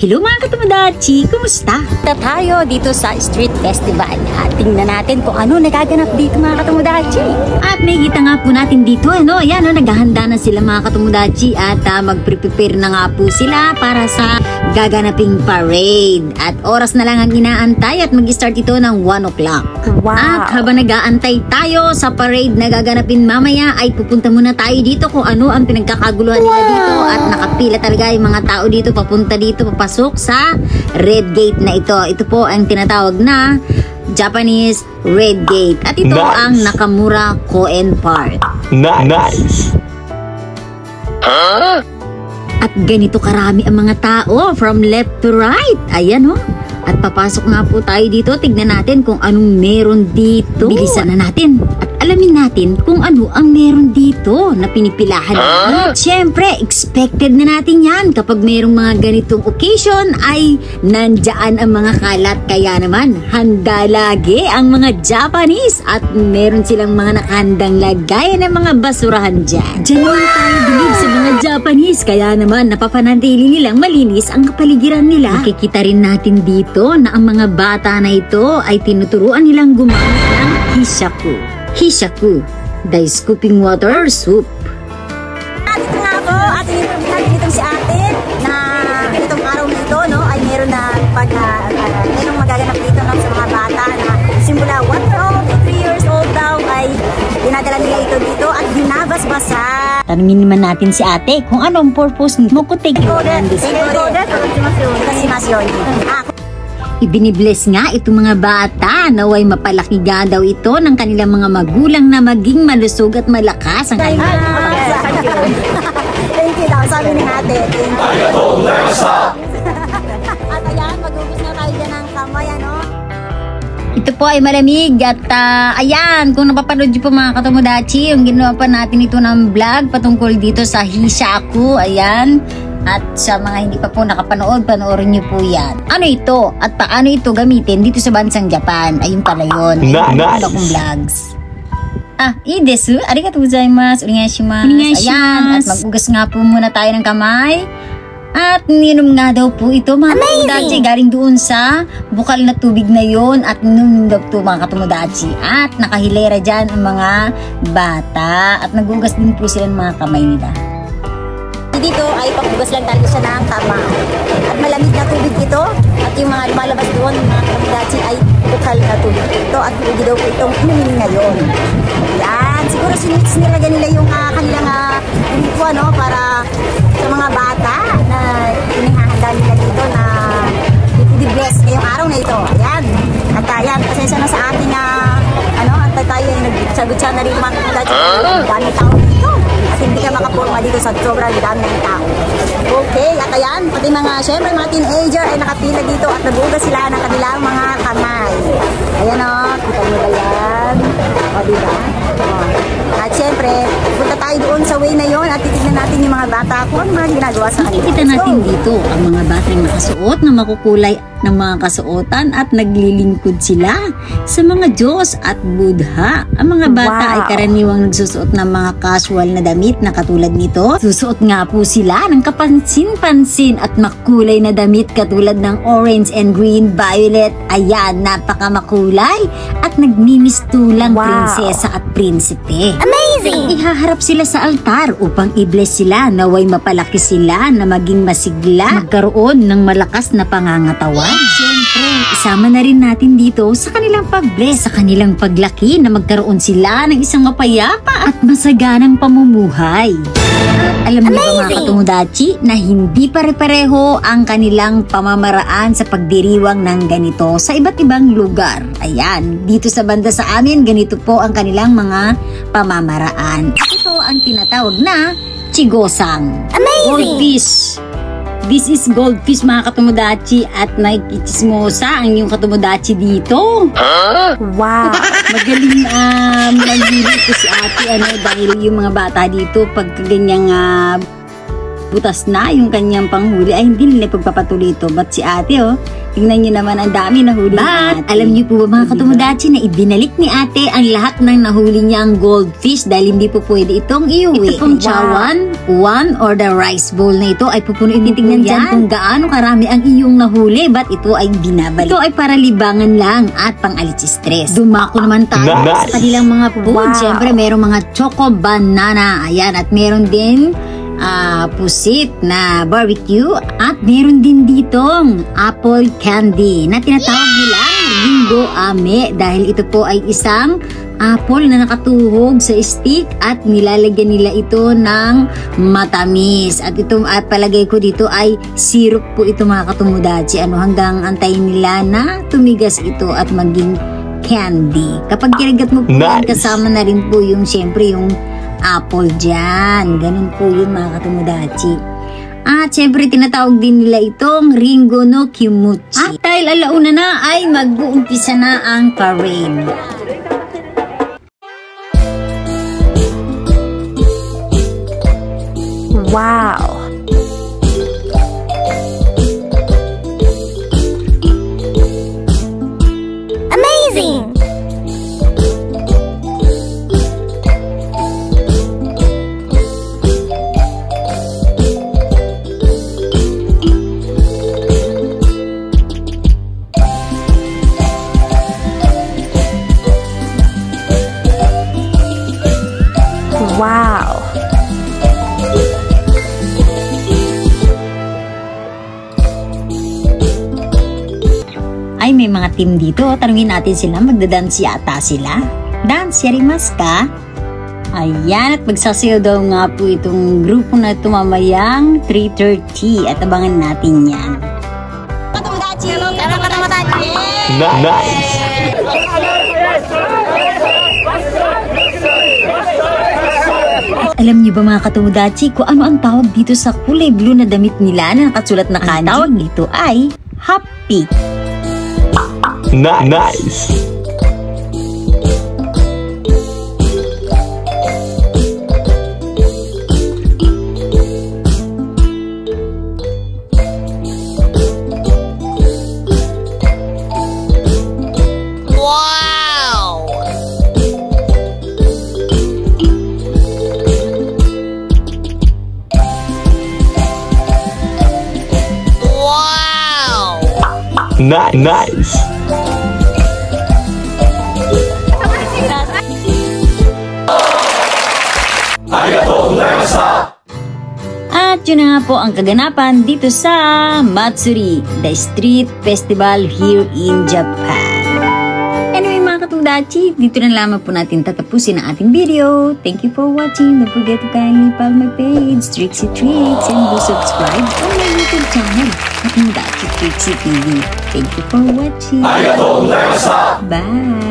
Hello mga katomodachi! Kumusta? Tayo dito sa Street Festival at tingnan natin kung ano nagaganap dito mga katomodachi. At may kita nga po natin dito, ayan naghahanda na sila mga katomodachi at mag-prepare na nga po sila para sa gaganaping parade. At oras na lang ang inaantay at mag-start ito ng 1 o'clock. Wow! At habang nag-aantay tayo sa parade na gaganapin mamaya ay pupunta muna tayo dito kung ano ang pinagkakaguluhan nila dito at nakapila talaga yung mga tao dito papunta dito papasok sa Red Gate na ito. Ito po ang tinatawag na Japanese Red Gate at ito ang Nakamura Koen Park. Nice! Huh? At ganito karami ang mga tao from left to right. Ayan At papasok nga po tayo dito. Tignan natin kung anong meron dito. Bilisan na natin. At alamin natin kung ano ang meron dito na pinipilahan natin. Siyempre, expected na natin yan. Kapag mayroong mga ganitong occasion ay nandyan ang mga kalat. Kaya naman, handa lagi ang mga Japanese. At meron silang mga nakahandang lagay ng mga basurahan dyan. Diyan naman tayo bilib sa mga Japanese. Kaya naman, napapanatili nilang malinis ang kapaligiran nila. Makikita rin natin dito na ang mga bata na ito ay tinuturuan nilang gumamit ng hishaku. Hishaku, the scooping water soup. Dito nga ako at in-interview natin itong si ate na itong araw na ito ay meron na merong magaganap dito sa mga bata na simula 1 year old to 3 years old daw ay dinadala nila ito dito at binabas-basa. Tanungin naman natin si ate kung anong purpose mo ko take you on this. Ibinibless nga itong mga bata naway mapalaki nga daw ito ng kanilang mga magulang na maging malusog at malakas ang kanilang Thank you daw, sabi ni ate. Thank you. At ayan, mag-ubos na tayo dyan ng kamay, Ito po ay malamig at ayan, kung napapanood nyo po mga katomodachi, yung ginawa pa natin ito ng vlog patungkol dito sa hishaku, ayan. At sa mga hindi pa po nakapanood, panoorin nyo po yan. Ano ito? At paano ito gamitin dito sa bansang Japan? Ayun pala yun. Ayun akong vlogs. Desu. Arigatou gozaimasu. Onegaishimasu. Ayan. At mag-ugas nga po muna tayo ng kamay. At ninom nga daw po ito mga katomodachi. Galing doon sa bukal na tubig na yon. At ninom daw po mga katomodachi. At nakahilera dyan ang mga bata. At nag-ugas din po sila ng mga kamay nila. Dito ay pagbugas lang talaga siya ng tama. At malamig na tubig ito. At yung mga lumalabas doon, mga katomodachi ay bukal na tubig ito. At pwede daw po itong inumin ngayon. Yan. Siguro sinilagyan nila yung kanilang uniform para sa mga bata na inihahanda nila dito na i-bless ngayong araw na ito. Ayan. At ayan, pasensya na sa ating antay tayo ay nagsagot-sa na rin mga katomodachi. Dami tao dito. At hindi ka makapurma dito sa sobrang dami ng tao. Okay, at ayan, pati syempre mga teenager ay nakapila dito at nagugas sila ng kanilang mga kamay. Ayan kita nyo ba yan? Diba? At syempre, punta tayo doon sa way na yon at titignan natin yung mga bata kung ano mga ginagawa sa kanila. Makikita natin dito ang mga batang nakasuot na makukulay ng mga kasuotan at naglilingkod sila sa mga Diyos at Buddha. Ang mga bata ay karaniwang nagsusuot ng mga casual na damit na katulad nito. Susuot nga po sila ng kapansin-pansin at makulay na damit katulad ng orange and green, violet. Ayan, napakamakulay at nagmimistulang prinsesa at prinsipe. Amazing! Ihaharap sila sa altar upang i-bless sila naway mapalaki sila na maging masigla, magkaroon ng malakas na pangangatawan. Siyempre, isama na rin natin dito sa kanilang pag-bless, sa kanilang paglaki na magkaroon sila ng isang mapayapa at masaganang pamumuhay. At alam niyo ba mga katomodachi na hindi pare-pareho ang kanilang pamamaraan sa pagdiriwang ng ganito sa iba't ibang lugar. Ayan, dito sa banda sa amin, ganito po ang kanilang mga pamamaraan. At ito ang tinatawag na chigosang. Goldfish. This is goldfish mga katomodachi at nakikichismosa ang yung katomodachi dito. Wow! Magaling maghili ko si ate dahil yung mga bata dito pagka ganyang butas na yung kanyang panghuli ay hindi nila pagpapatuloy ito. But si ate tingnan nyo naman ang dami nahuli. But alam nyo po ba mga katomodachi na ibinalik ni ate ang lahat ng nahuli niyang goldfish dahil hindi po pwede itong iuwi. Ito pong chawan, or the rice bowl na ito ay pupunuin. Titignan dyan kung gaano karami ang iyong nahuli. But ito ay binabalik. Ito ay para libangan lang at pang-alis stress. Dumako naman tayo sa kanilang mga food. Siyempre merong mga choco banana. Ayan, at meron din pusit na barbecue at meron din ditong apple candy na tinatawag nilang linggo ame dahil ito po ay isang apple na nakatuhog sa stick at nilalagyan nila ito ng matamis. At ito at palagay ko dito ay syrup po ito mga katomodachi. Hanggang antayin nila na tumigas ito at maging candy. Kapag kinagat mo po yan, kasama na rin po yung syempre yung apple dyan. Ganun po yun mga katomodachi. At syempre tinatawag din nila itong Ringo no Kimuchi. At dahil alauna na ay mag-uumpisa na ang parade. Wow! Amazing! Wow! Ay, may mga team dito. Tanungin natin sila. Magda-dance yata sila. Dance, yarimas ka? Ayan, at magsasayaw daw nga po itong grupo na ito mamayang 3:30 at abangan natin yan. Nice! Alam niyo ba mga katomodachi kung ano ang tawag dito sa kulay blue na damit nila na nakasulat na kanji? Ang tawag dito ay happy. Nice! Nice! At yun na nga po ang kaganapan dito sa Matsuri, the street festival here in Japan. Anyway mga katomodachi, dito na lamang po natin tatapusin ang ating video. Thank you for watching. Don't forget to kindly follow my page, Trixie Tricks, and do subscribe on my YouTube channel, Katomodachi Trixie TV. Thank you for watching. Bye!